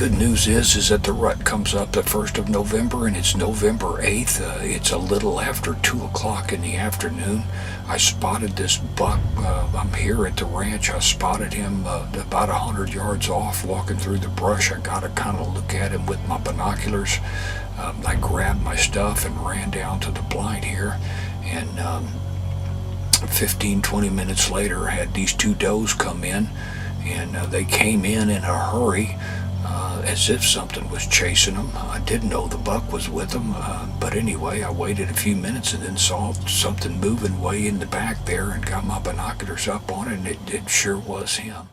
good news is that the rut comes up the 1st of November, and it's November 8th. It's a little after 2 o'clock in the afternoon. I spotted this buck. I'm here at the ranch. I spotted him about 100 yards off, walking through the brush. I got to kind of look at him with my binoculars. I grabbed my stuff and ran down to the blind here, and 15-20 minutes later, I had these two does come in, and they came in a hurry, as if something was chasing them. I didn't know the buck was with them, but anyway, I waited a few minutes and then saw something moving way in the back there and got my binoculars up on it, and it sure was him.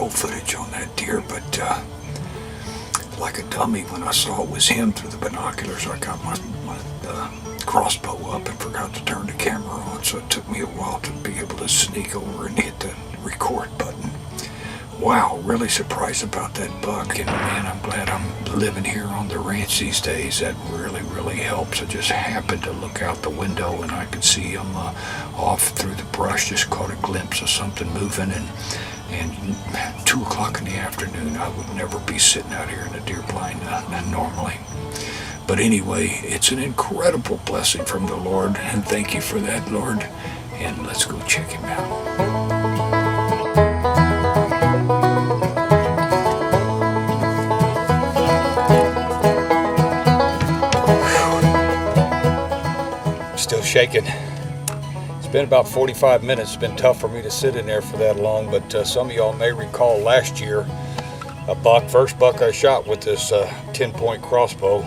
Footage on that deer, but like a dummy, when I saw it was him through the binoculars, I got my crossbow up and forgot to turn the camera on, so it took me a while to be able to sneak over and hit the record button. Wow, really surprised about that buck, and man, I'm glad I'm living here on the ranch these days. That really helps. I just happened to look out the window and I could see him off through the brush, just caught a glimpse of something moving, and 2 o'clock in the afternoon, I would never be sitting out here in a deer blind normally. But anyway, it's an incredible blessing from the Lord, and thank you for that, Lord. And let's go check him out. Still shaking. It's been about 45 minutes. It's been tough for me to sit in there for that long, but some of y'all may recall last year, first buck I shot with this 10-point crossbow.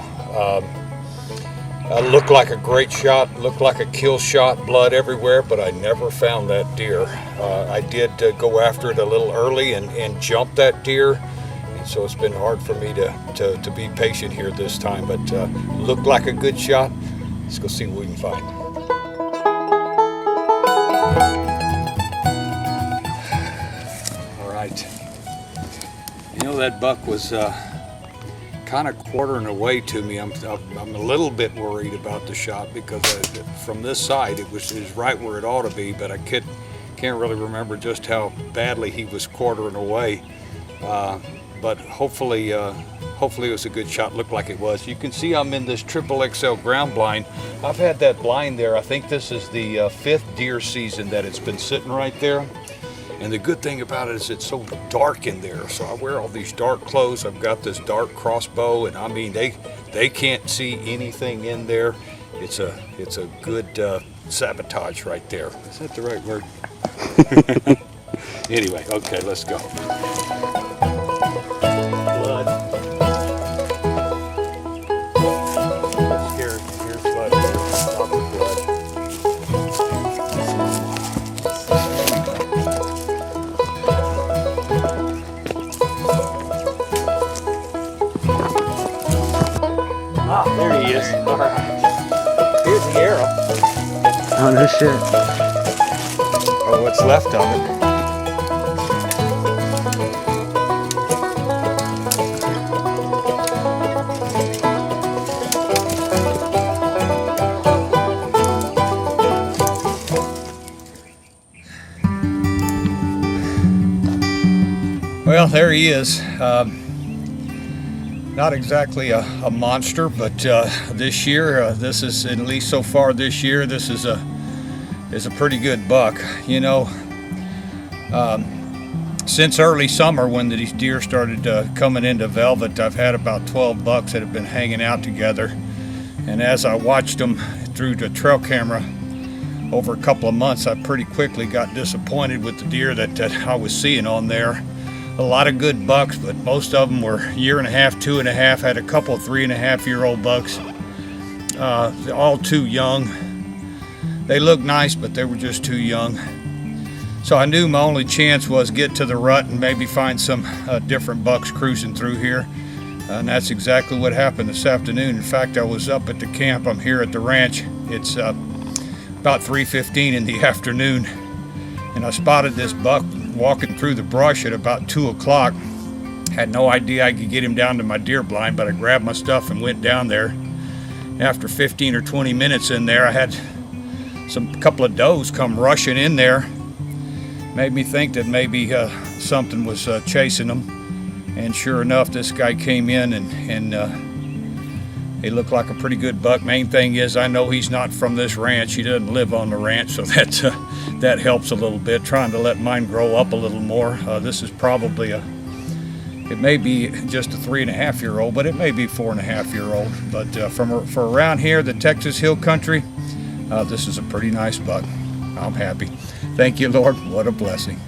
Looked like a great shot, looked like a kill shot, blood everywhere, but I never found that deer. I did go after it a little early and jump that deer, and so it's been hard for me to be patient here this time, but looked like a good shot. Let's go see what we can find. All right. You know, that buck was kind of quartering away to me. I'm a little bit worried about the shot because from this side it was right where it ought to be, but I can't really remember just how badly he was quartering away. But hopefully it was a good shot. Looked like it was. You can see I'm in this XXL ground blind. I've had that blind there. I think this is the 5th deer season that it's been sitting right there. And the good thing about it is it's so dark in there. So I wear all these dark clothes. I've got this dark crossbow, and I mean they can't see anything in there. It's a good sabotage right there. Is that the right word? Anyway, okay, let's go. Blood. That's scary. Here's blood. Lots of blood. No shit. Or what's left of it. Well, there he is. Not exactly a monster, but this year, this is, at least so far this year, this is a pretty good buck. You know, since early summer when these deer started coming into velvet, I've had about 12 bucks that have been hanging out together. And as I watched them through the trail camera over a couple of months, I pretty quickly got disappointed with the deer that I was seeing on there. A lot of good bucks, but most of them were 1.5 years, 2.5. Had a couple of 3.5-year-old bucks, all too young. They looked nice, but they were just too young. So I knew my only chance was get to the rut and maybe find some different bucks cruising through here. And that's exactly what happened this afternoon. In fact, I was up at the camp. I'm here at the ranch. It's about 3:15 in the afternoon, and I spotted this buck walking through the brush at about 2 o'clock. Had no idea I could get him down to my deer blind, but I grabbed my stuff and went down there. After 15 or 20 minutes in there, I had a couple of does come rushing in there. Made me think that maybe something was chasing them. And sure enough, this guy came in and he looked like a pretty good buck. Main thing is, I know he's not from this ranch. He doesn't live on the ranch, so that helps a little bit, trying to let mine grow up a little more. This is probably it may be just a 3.5-year-old, but it may be 4.5-year-old. But for around here, the Texas Hill Country, this is a pretty nice buck. I'm happy. Thank you, Lord. What a blessing.